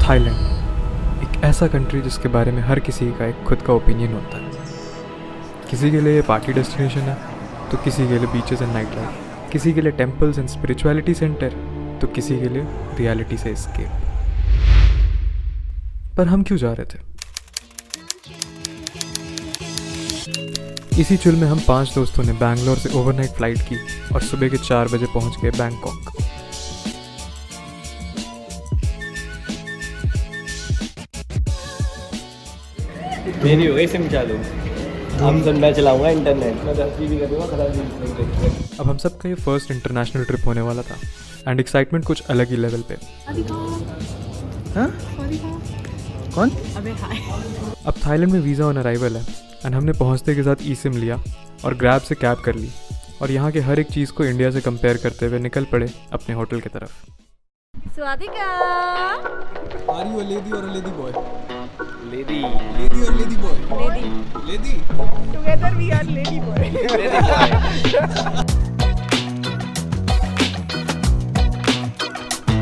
Thailand एक ऐसा country जिसके बारे में हर किसी का एक खुद का ओपिनियन होता है। किसी के लिए पार्टी डेस्टिनेशन है तो किसी के लिए बीचेस एंड नाइट लाइफ, किसी के लिए टेम्पल्स एंड स्पिरिचुअलिटी सेंटर तो किसी के लिए रियलिटी से एस्केप। पर हम क्यों जा रहे थे? इसी चुल में हम 5 दोस्तों ने बैंगलोर से ओवरनाइट फ्लाइट की और सुबह के 4 बजे पहुंच गए बैंकॉक। मेरी हो गई सिम चालू। मैं चलाऊंगा इंटरनेट, मैं 10 GB करूँगा, खराब नहीं। अब हम सबका ये फर्स्ट इंटरनेशनल ट्रिप होने वाला था एंड एक्साइटमेंट कुछ अलग ही लेवल पे। हाँ? कौन? अब थाईलैंड में वीज़ा ऑन अराइवल है एंड हमने पहुंचते के साथ ई सिम लिया और ग्रैब से कैब कर ली और यहाँ के हर एक चीज़ को इंडिया से कंपेयर करते हुए निकल पड़े अपने होटल की तरफ। स्वादिका, Are you a lady or a lady boy? Lady. Lady or lady boy? lady. Lady. Together we are lady boy.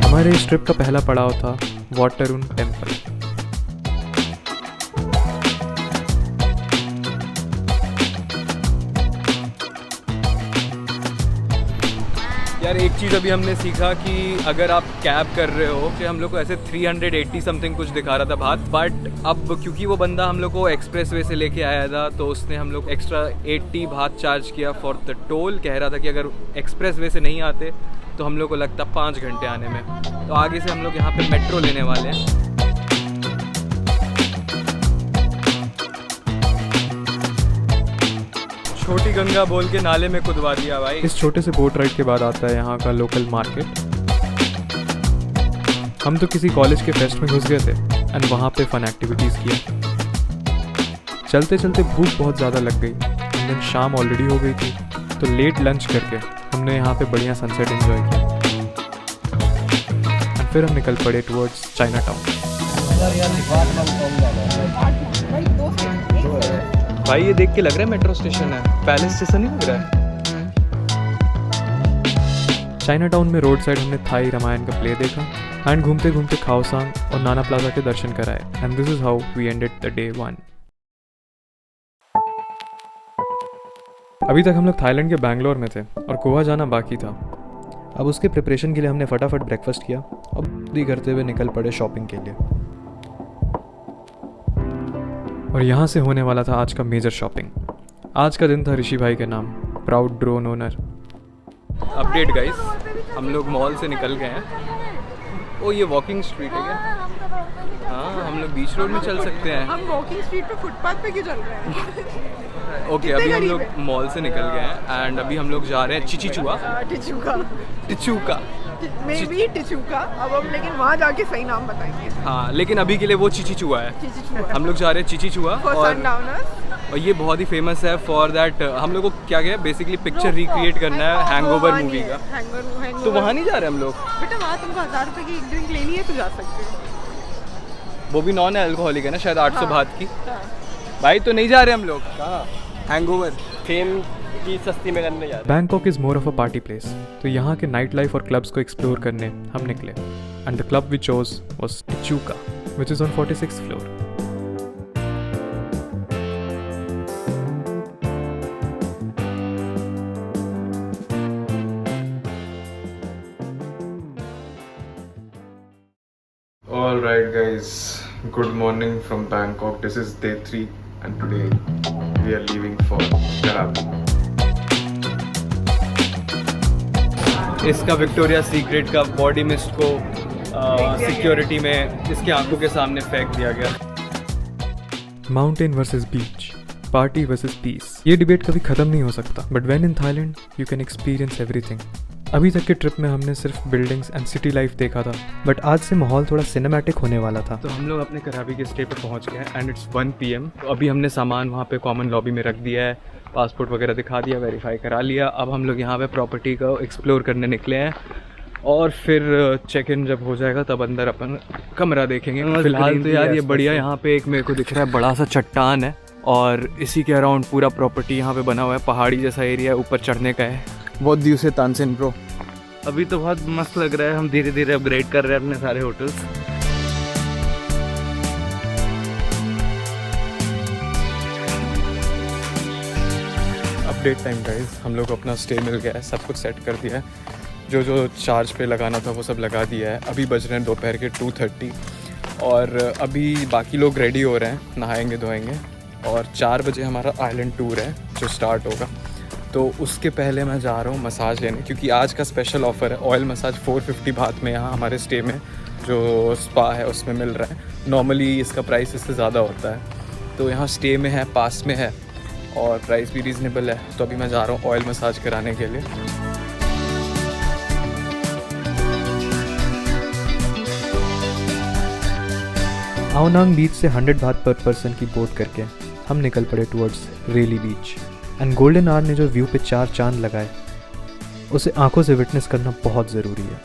हमारे इस ट्रिप का पहला पड़ाव था वाटरुन टेम्पल। यार एक चीज़ अभी हमने सीखा कि अगर आप कैब कर रहे हो कि हम लोग को ऐसे 380 समथिंग कुछ दिखा रहा था बात, बट अब क्योंकि वो बंदा हम लोग को एक्सप्रेस वे से लेके आया था तो उसने हम लोग एक्स्ट्रा 80 बात चार्ज किया फॉर द टोल। कह रहा था कि अगर एक्सप्रेस वे से नहीं आते तो हम लोग को लगता 5 घंटे आने में। तो आगे से हम लोग यहाँ पे मेट्रो लेने वाले हैं। छोटी गंगा बोल के नाले में कुदवा दिया भाई। इस छोटे से बोट राइड के बाद आता है यहाँ का लोकल मार्केट। हम तो किसी कॉलेज के फेस्ट में घुस गए थे एंड वहाँ पे फन एक्टिविटीज़ किया। चलते चलते भूख बहुत ज़्यादा लग गई एंड देन शाम ऑलरेडी हो गई थी तो लेट लंच करके हमने यहाँ पे बढ़िया सनसेट एंजॉय किया एंड फिर हम निकल पड़े टुवर्ड्स चाइना टाउन। भाई ये देख के लग रहा है मेट्रो स्टेशन है, पैलेस स्टेशन नहीं लग रहा है। चाइना टाउन में रोड साइड हमने थाई रामायण का प्ले देखा एंड घूमते घूमते खाओसांग और नाना प्लाजा के दर्शन कराए and this is how we ended the day 1। अभी तक हम लोग थाईलैंड के बैंगलोर में थे और गोवा जाना बाकी था। अब उसके प्रिपरेशन के लिए हमने फटाफट ब्रेकफास्ट किया और भी करते हुए निकल पड़े शॉपिंग के लिए। और यहाँ से होने वाला था आज का मेजर शॉपिंग। आज का दिन था ऋषि भाई के नाम, proud drone owner. Update guys, हम लोग मॉल से निकल गए हैं। ओ ये वॉकिंग स्ट्रीट है क्या? हाँ हम लोग बीच रोड में चल सकते हैं। हम वॉकिंग स्ट्रीट पे फुटपाथ पे क्यों चल रहे हैं? ओके अभी हम लोग मॉल से निकल गए हैं एंड अभी हम लोग जा रहे हैं चिचीचुआ। टिचुका मे बी टिचुका। अब हम लेकिन वहाँ जाके सही नाम बताएंगे। हाँ लेकिन अभी के लिए वो चिचीचुआ है। चिचीचुआ। हम लोग जा रहे हैं चिचीचुआ और ये बहुत ही फेमस है फॉर दैट। हम लोग को क्या क्या बेसिकली पिक्चर रिक्रिएट करना है हैंगओवर मूवी का। तो वहाँ नहीं जा रहे हम लोग। बेटा वहाँ तुमको 1000 रुपए की एक ड्रिंक लेनी है तो जा सकते हो। वो भी नॉन अल्कोहलिक है ना शायद, 800 बात की। भाई तो नहीं जा रहे हम लोग। कहाँ? हैंगओवर फेम की सस्ती में करने जा रहे। Bangkok is more of a party place, तो यहाँ के नाइट लाइफ और क्लब्स को एक्सप्लोर करने हम निकले and the club we chose was Tichuca which is on 46th floor. All right guys, good morning from Bangkok. This is day 3 and today we are leaving for Krabi. इसका Victoria secret का body mist को security में इसके आंखों के सामने फेंक दिया गया। माउंटेन वर्सेस बीच, पार्टी वर्सेस पीस, ये डिबेट कभी खत्म नहीं हो सकता। But when in Thailand you can experience everything. अभी तक के ट्रिप में हमने सिर्फ बिल्डिंग्स एंड सिटी लाइफ देखा था, बट आज से माहौल थोड़ा सिनेमैटिक होने वाला था। तो हम लोग अपने कराबी के स्टे पे पहुंच गए एंड इट्स 1 PM। तो अभी हमने सामान वहाँ पे कॉमन लॉबी में रख दिया है, पासपोर्ट वगैरह दिखा दिया, वेरीफाई करा लिया। अब हम लोग यहाँ पे प्रॉपर्टी को एक्सप्लोर करने निकले हैं और फिर चेक इन जब हो जाएगा तब अंदर अपन कमरा देखेंगे। फिलहाल तो यार ये बढ़िया यहाँ पे एक मेरे को दिख रहा है बड़ा सा चट्टान है और इसी के अराउंड पूरा प्रॉपर्टी यहाँ पे बना हुआ है। पहाड़ी जैसा एरिया ऊपर चढ़ने का है। बहुत दिवस से तानसेन ब्रो। अभी तो बहुत मस्त लग रहा है। हम धीरे धीरे अपग्रेड कर रहे हैं अपने सारे होटल्स। अपडेट टाइम गाइस, हम लोग को अपना स्टे मिल गया है, सब कुछ सेट कर दिया है, जो जो चार्ज पे लगाना था वो सब लगा दिया है। अभी बज रहे हैं दोपहर के 2:30 और अभी बाकी लोग रेडी हो रहे हैं, नहाएंगे धोएंगे और 4 बजे हमारा आइलैंड टूर है जो स्टार्ट होगा। तो उसके पहले मैं जा रहा हूँ मसाज लेने, क्योंकि आज का स्पेशल ऑफ़र है, ऑयल मसाज 450 बात में यहाँ हमारे स्टे में जो स्पा है उसमें मिल रहा है। नॉर्मली इसका प्राइस इससे ज़्यादा होता है, तो यहाँ स्टे में है, पास में है और प्राइस भी रीज़नेबल है। तो अभी मैं जा रहा हूँ ऑयल मसाज कराने के लिए। आओ नांग बीच से 100 बात पर पर्सन की बोट करके हम निकल पड़े towards Railay beach. And golden hour ने जो व्यू पे 4 चांद लगाए उसे आंखों से विटनेस करना बहुत ज़रूरी है।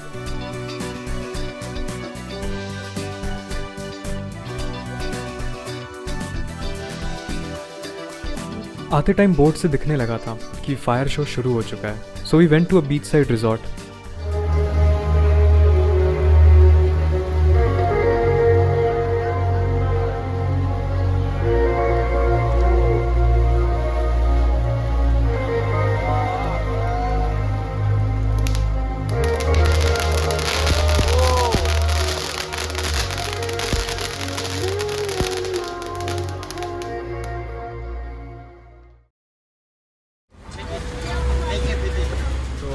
आते टाइम बोट से दिखने लगा था कि फायर शो शुरू हो चुका है, so we went to a beach side resort.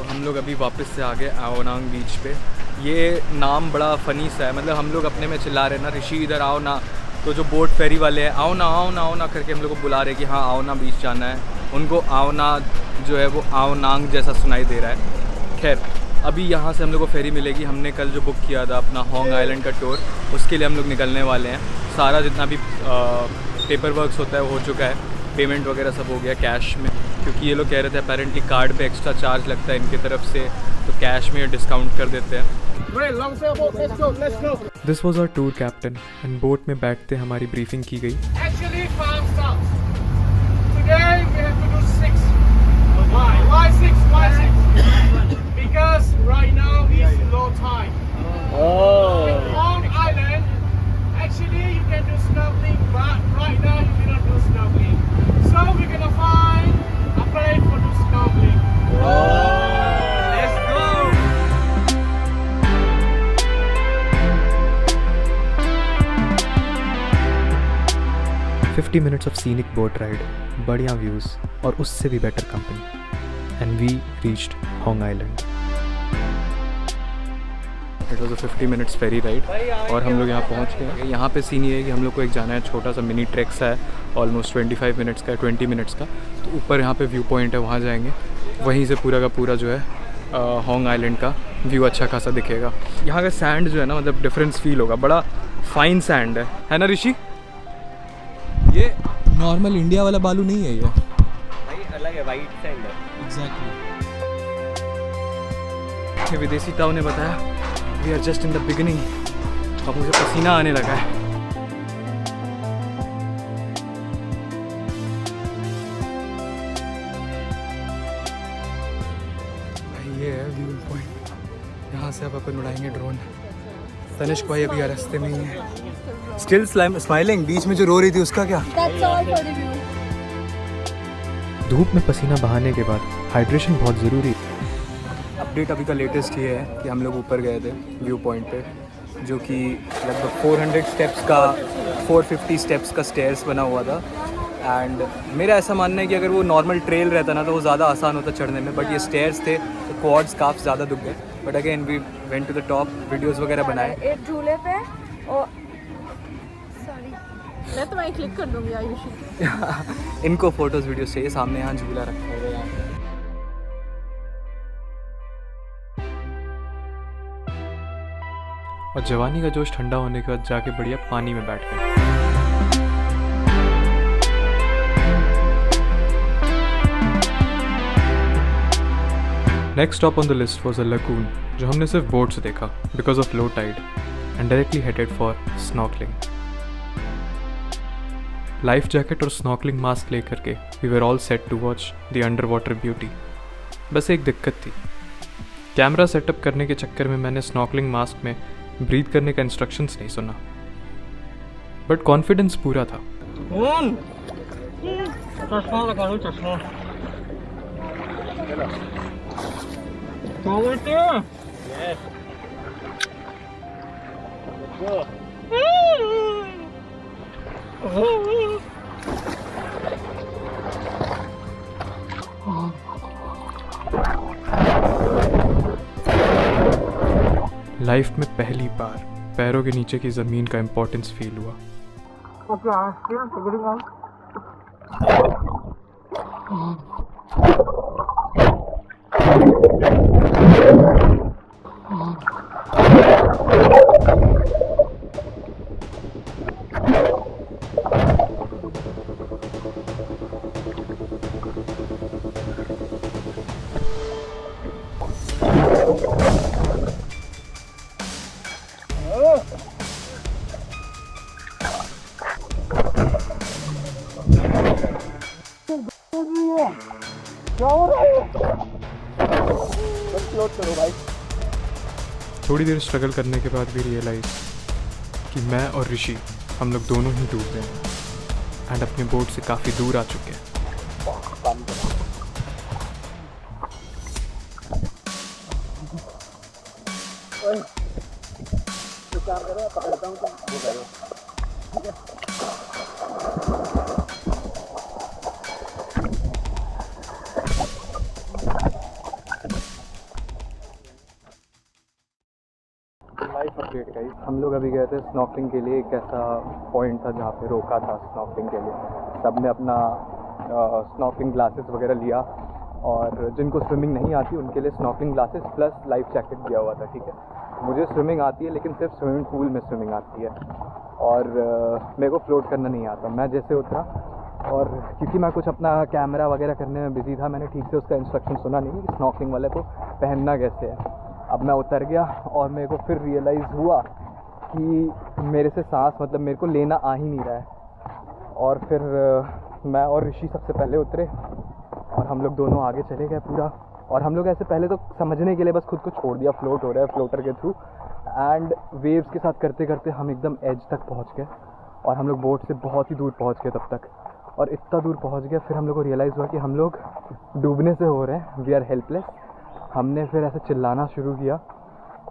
हम लोग अभी वापस से आ गए आओ नांग बीच पे। ये नाम बड़ा फ़नी सा है, मतलब हम लोग अपने में चिल्ला रहे हैं ना, ऋषि इधर आओ ना, तो जो बोट फेरी वाले हैं आओ ना आओ ना आओ ना करके हम लोग को बुला रहे कि हाँ आओ ना बीच जाना है। उनको आओ ना जो है वो आओ नांग जैसा सुनाई दे रहा है। खैर अभी यहाँ से हम लोग को फेरी मिलेगी। हमने कल जो बुक किया था अपना होंग आइलैंड का टूर, उसके लिए हम लोग निकलने वाले हैं। सारा जितना भी पेपर वर्क्स होता है वो हो चुका है, पेमेंट वगैरह सब हो गया कैश में, क्योंकि ये लोग कह रहे थे अपेरेंटली कार्ड पे एक्स्ट्रा चार्ज लगता है इनकी तरफ से, तो कैश में डिस्काउंट कर देते हैं। This was our tour captain and boat में बैठते हमारी ब्रीफिंग की गई। Actually 5 stops. Today we have to do 6. Why? Why 6? Why 6? Because right now is low tide. In Long Island, actually you can do snorkeling, but right now you cannot do snorkeling. So we're gonna find a place for do snorkeling. Let's go! 50 minutes of scenic boat ride, बढ़िया views और उससे भी better company, and we reached Hong island. It was a 50 minutes ferry ride और हम लोग यहाँ पहुँच गए। यहाँ पे सीन ये है कि हम लोग को एक जाना है, छोटा सा मिनी ट्रैक सा है, ऑलमोस्ट 25 मिनट्स का, 20 मिनट्स का। तो ऊपर यहाँ पे व्यू पॉइंट है, वहाँ जाएंगे, वहीं से पूरा का पूरा जो है होंग आइलैंड का व्यू अच्छा खासा दिखेगा। यहाँ का सैंड जो है ना, मतलब डिफरेंस फील होगा, बड़ा फाइन सैंड है ना ऋषि? ये नॉर्मल इंडिया वाला बालू नहीं है, ये भाई अलग है, वाइट सैंड है। एग्जैक्टली। विदेशी ताऊ ने बताया we are just in the beginning. अब मुझे पसीना आने लगा है। भाई ये है व्यू पॉइंट, यहाँ से अब अपन उड़ाएंगे ड्रोन। तनिष्क भाई अभी रास्ते में ही है, स्टिल स्माइलिंग। बीच में जो रो रही थी उसका क्या? धूप में पसीना बहाने के बाद हाइड्रेशन बहुत ज़रूरी है। अपडेट अभी का लेटेस्ट ये है कि हम लोग ऊपर गए थे व्यू पॉइंट पे, जो कि लगभग 400 स्टेप्स का 450 स्टेप्स का स्टेयर्स बना हुआ था। एंड मेरा ऐसा मानना है कि अगर वो नॉर्मल ट्रेल रहता ना तो वो ज़्यादा आसान होता चढ़ने में, बट ये स्टेयर्स थे तो क्वाड्स काफ़ी ज़्यादा दुख गए। But again we went to the top, videos वगैरह बनाए। एक झूले पे और सॉरी मैं तो वहीं क्लिक कर दूंगी आयुषी। इनको फोटोज़ वीडियोज़ चाहिए, सामने यहाँ झूला रखा हुआ है यहाँ पे। और जवानी का जोश ठंडा होने के बाद जाके बढ़िया पानी में बैठ गए। Next stop on the list was a lagoon, जो हमने सिर्फ बोट से देखा because of low tide, and directly headed for snorkelling. Life jacket और स्नॉर्कलिंग मास्क लेकर के we were all set to watch the underwater beauty. बस एक दिक्कत थी, कैमरा सेटअप करने के चक्कर में मैंने स्नॉर्कलिंग मास्क में ब्रीथ करने का इंस्ट्रक्शंस नहीं सुना, बट कॉन्फिडेंस पूरा था। लाइफ में पहली बार पैरों के नीचे की ज़मीन का इम्पोर्टेंस फील हुआ। थोड़ी देर स्ट्रगल करने के बाद भी रियलाइज कि मैं और ऋषि हम लोग दोनों ही डूब गए हैं एंड अपने बोट से काफ़ी दूर आ चुके हैं। लाइफ अपडेट गाइस, हम लोग अभी गए थे स्नॉर्कलिंग के लिए। एक ऐसा पॉइंट था जहाँ पे रोका था स्नॉर्कलिंग के लिए। सबने अपना स्नॉर्कलिंग ग्लासेस वगैरह लिया और जिनको स्विमिंग नहीं आती उनके लिए snorkelling glasses plus life jacket दिया हुआ था। ठीक है, मुझे स्विमिंग आती है लेकिन सिर्फ स्विमिंग पूल में स्विमिंग आती है और मेरे को फ्लोट करना नहीं आता। मैं जैसे उतरा और क्योंकि मैं कुछ अपना कैमरा वगैरह करने में बिजी था, मैंने ठीक से उसका इंस्ट्रक्शन सुना नहीं कि स्नॉर्कलिंग वाले को पहनना कैसे है। अब मैं उतर गया और मेरे को फिर रियलाइज़ हुआ कि मेरे से सांस मतलब मेरे को लेना आ ही नहीं रहा है। और फिर मैं और ऋषि सबसे पहले उतरे और हम लोग दोनों आगे चले गए पूरा। और हम लोग ऐसे पहले तो समझने के लिए बस खुद को छोड़ दिया, फ्लोट हो रहा है फ्लोटर के थ्रू। एंड वेव्स के साथ करते करते हम एकदम एज तक पहुंच गए और हम लोग बोट से बहुत ही दूर पहुंच गए तब तक। और इतना दूर पहुंच गया फिर हम लोग को रियलाइज़ हुआ कि हम लोग डूबने से हो रहे हैं, वी आर हेल्पलेस। हमने फिर ऐसे चिल्लाना शुरू किया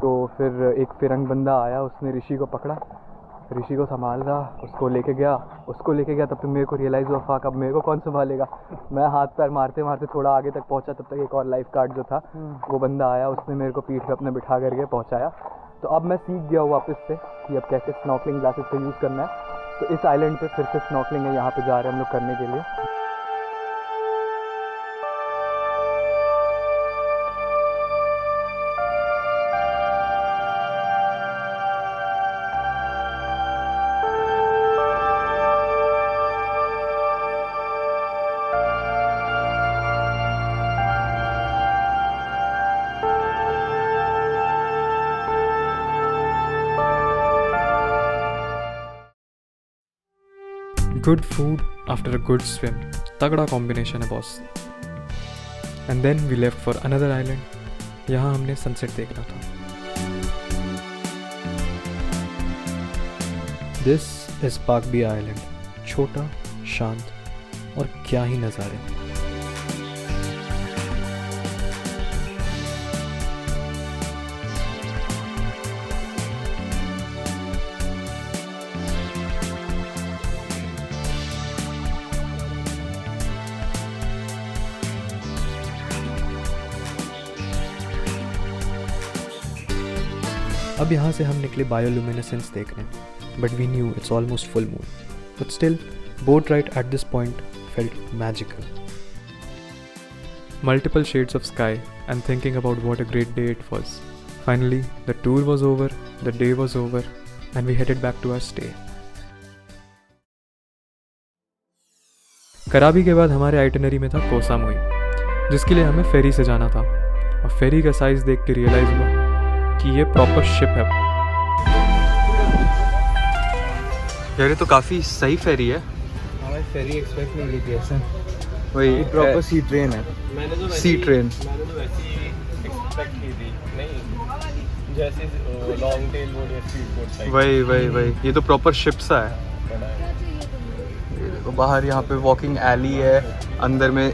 तो फिर एक फिरंग बंदा आया, उसने ऋषि को पकड़ा, ऋषि को संभाल रहा, उसको लेके गया तब तक मेरे को रियलाइज़ हुआ फाक अब मेरे को कौन संभालेगा। मैं हाथ पैर मारते मारते थोड़ा आगे तक पहुंचा, तब तक एक और लाइफ गार्ड जो था वो बंदा आया, उसने मेरे को पीठ पे अपने बिठा करके पहुंचाया। तो अब मैं सीख गया हूँ वापस से कि अब कैसे स्नॉर्कलिंग ग्लासेस का यूज़ करना है। तो इस आइलैंड पे फिर से स्नॉर्कलिंग है, यहाँ पे जा रहे हैं हम लोग करने के लिए। Good food after a good swim. तगड़ा कॉम्बिनेशन है boss. And then we left for another island. यहाँ हमने सनसेट देखना था। This is Pakbi island. छोटा, शांत और क्या ही नज़ारे। अब यहाँ से हम निकले बायोल्यूमिनेसेंस देखने, but we knew it's almost full moon. But still boat ride at this point felt magical. Multiple shades of sky and thinking about what a great day it was. Finally, the tour was over, the day was over, and we headed back to our stay. कराबी के बाद हमारे itinerary में था Koh Samui, जिसके लिए हमें फेरी से जाना था। और फेरी का साइज देख के रियलाइज हुआ कि ये प्रॉपर शिप है। यार ये तो काफ़ी सही फेरी है। हमें फेरी एक्सपेक्ट नहीं की थी ऐसा। वही प्रॉपर सी ट्रेन है। सी ट्रेन। मैंने तो वैसी एक्सपेक्ट की थी, नहीं जैसे लॉन्ग टेल बोट या स्पीड बोट टाइप। वही ये तो प्रॉपर शिप सा है। ये देखो बाहर यहाँ पे वॉकिंग एली है, अंदर में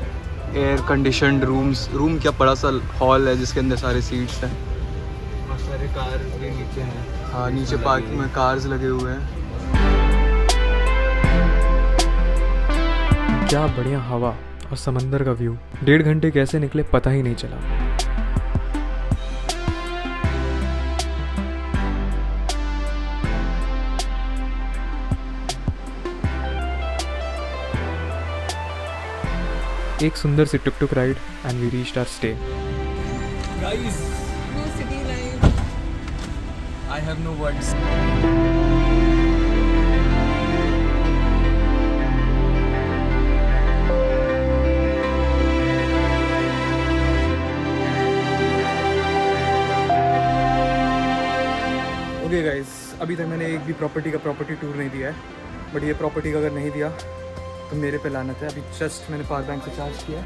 एयर कंडीशनड रूम क्या बड़ा सा हॉल है जिसके अंदर सारे सीट्स हैं। बहुत सारे कार भी नीचे हैं। हाँ, नीचे पार्किंग में कार्स लगे हुए हैं। क्या बढ़िया हवा और समंदर का व्यू। 1.5 घंटे कैसे निकले पता ही नहीं चला। एक सुंदर सी tuk tuk ride and we reached our stay. Guys, I have no words. Okay guys, अभी तक मैंने एक भी प्रॉपर्टी टूर नहीं दिया है, बट ये प्रॉपर्टी का अगर नहीं दिया तो मेरे पे लानत है। अभी जस्ट मैंने पावर बैंक से चार्ज किया।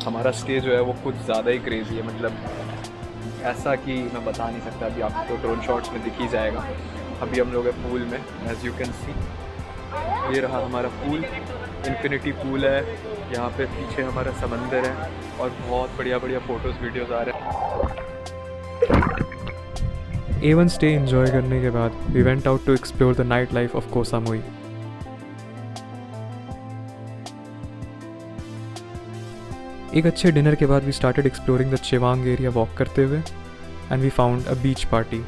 हमारा स्टे जो है वो कुछ ज़्यादा ही क्रेजी है, मतलब ऐसा कि मैं बता नहीं सकता। अभी आपको ड्रोन शॉट्स में दिख ही जाएगा। अभी हम लोग हैं पूल में, एज यू कैन सी। ये रहा हमारा पूल, इन्फिनिटी पूल है। यहाँ पे पीछे हमारा समंदर है और बहुत बढ़िया बढ़िया फ़ोटोज़ वीडियोज़ आ रहे हैं। A1 स्टे एंजॉय करने के बाद we went out to explore the night life of Koh Samui. एक अच्छे डिनर के बाद we started exploring the Chaweng area walk करते हुए and we found a beach party.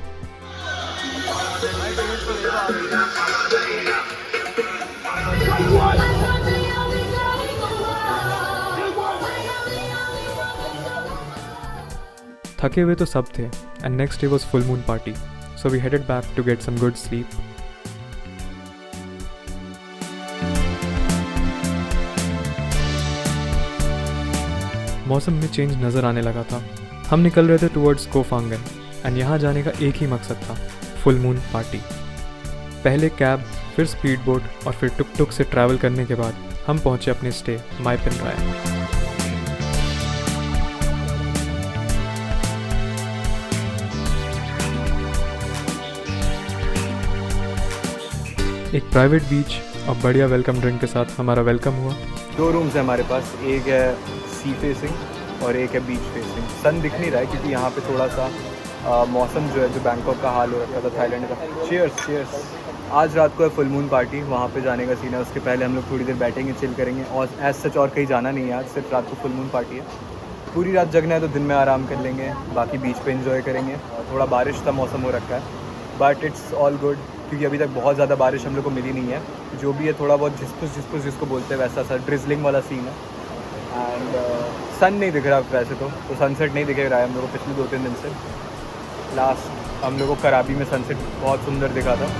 थके हुए तो सब थे and next day was full moon party, so we headed back to get some good sleep. मौसम में चेंज नज़र आने लगा था। हम निकल रहे थे टुवर्ड्स कोफांगन एंड यहाँ जाने का एक ही मकसद था, फुल मून पार्टी। पहले कैब, फिर स्पीड बोट और फिर टुक टुक से ट्रैवल करने के बाद हम पहुँचे अपने स्टे माई पिन राय। एक प्राइवेट बीच और बढ़िया वेलकम ड्रिंक के साथ हमारा वेलकम हुआ। 2 रूम्स हैं हमारे पास, एक है सी फेसिंग और एक है बीच फेसिंग। सन दिख नहीं रहा है क्योंकि यहाँ पे थोड़ा सा मौसम जो है, जो बैंकॉक का हाल हो रखा था थाईलैंड का। Cheers cheers. आज रात को है फुल मून पार्टी, वहाँ पे जाने का सीन है। उसके पहले हम लोग थोड़ी देर बैठेंगे, चिल करेंगे और एज सच और कहीं जाना नहीं है आज, सिर्फ रात को फुल मून पार्टी है। पूरी रात जगना है तो दिन में आराम कर लेंगे, बाकी बीच पे एंजॉय करेंगे। थोड़ा बारिश का मौसम हो रखा है बट इट्स ऑल गुड क्योंकि अभी तक बहुत ज़्यादा बारिश हम लोग को मिली नहीं है। जो भी है थोड़ा बहुत झिसपुस जिसको बोलते हैं वैसा सा ड्रिजलिंग वाला सीन है। एंड सन नहीं दिख रहा वैसे तो सनसेट नहीं दिख रहा है हम लोग को पिछले 2-3 दिन से। लास्ट हम लोग को कराबी में सनसेट बहुत सुंदर दिखा था।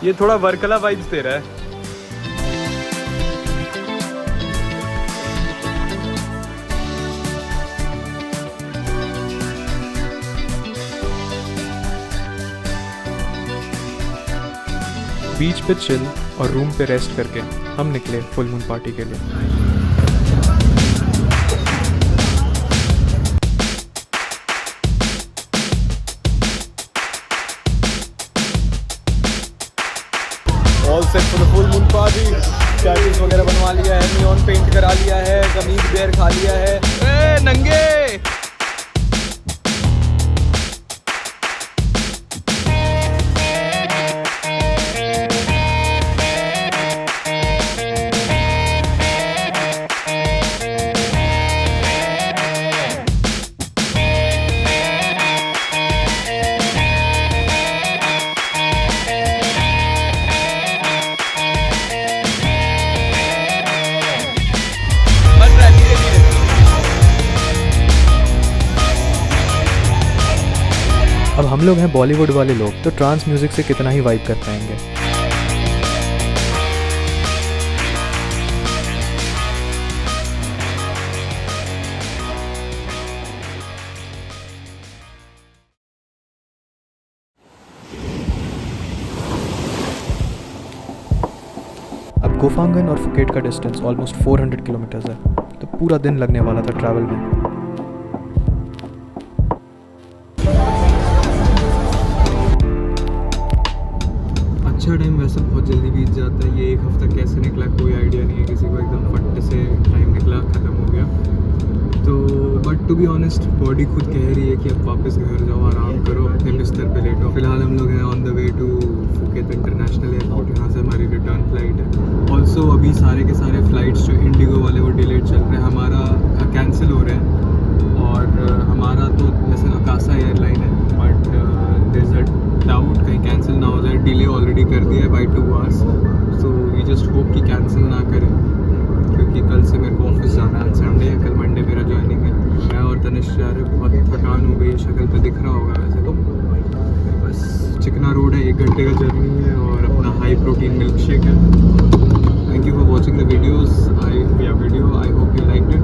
ये थोड़ा वर्कला वाइब्स दे रहा है। बीच पे चिल और रूम पे रेस्ट करके हम निकले फुल मून पार्टी के लिए। All set for the full moon party. Tattoos वगैरह बनवा लिया है, नियॉन पेंट करा लिया है, कमीज बेयर खा लिया है। ए नंगे अब हम लोग हैं बॉलीवुड वाले लोग, तो ट्रांस म्यूजिक से कितना ही वाइब कर पाएंगे। गोफांगन और फुकेट का डिस्टेंस ऑलमोस्ट 400 किलोमीटर्स है, तो पूरा दिन लगने वाला था ट्रैवल में। अच्छा टाइम वैसे बहुत जल्दी बीत जाता है। ये एक हफ्ता कैसे निकला कोई आइडिया नहीं है किसी को, एकदम फट से टाइम निकला, ख़त्म हो गया। तो but to be honest body खुद कह रही है कि अब वापस घर जाओ, आराम करो, अपने बिस्तर पे लेटो। फिलहाल हम लोग हैं on the way to Phuket international airport, यहाँ से हमारी रिटर्न फ्लाइट है। ऑल्सो अभी सारे के सारे फ़्लाइट्स जो इंडिगो वाले वो डिलेड चल रहे हैं, हमारा कैंसिल हो रहे हैं। और हमारा तो जैसे अकासा एयरलाइन है, but there is a doubt कहीं कैंसिल ना हो जाए। डिले ऑलरेडी कर दिया है by 2 hours, so we just hope कि कैंसिल ना करें, क्योंकि कल से मेरे को ऑफिस जाना है। संडे है, कल मंडे मेरा ज्वाइनिंग है। मैं और तनिष्क जा रहे, बहुत थकान हो गई, शक्ल पे दिख रहा होगा वैसे तो। बस चिकना रोड है, 1 घंटे का जर्नी है और अपना हाई प्रोटीन मिल्क शेक है। Thank you for watching the videos. I hope you liked it.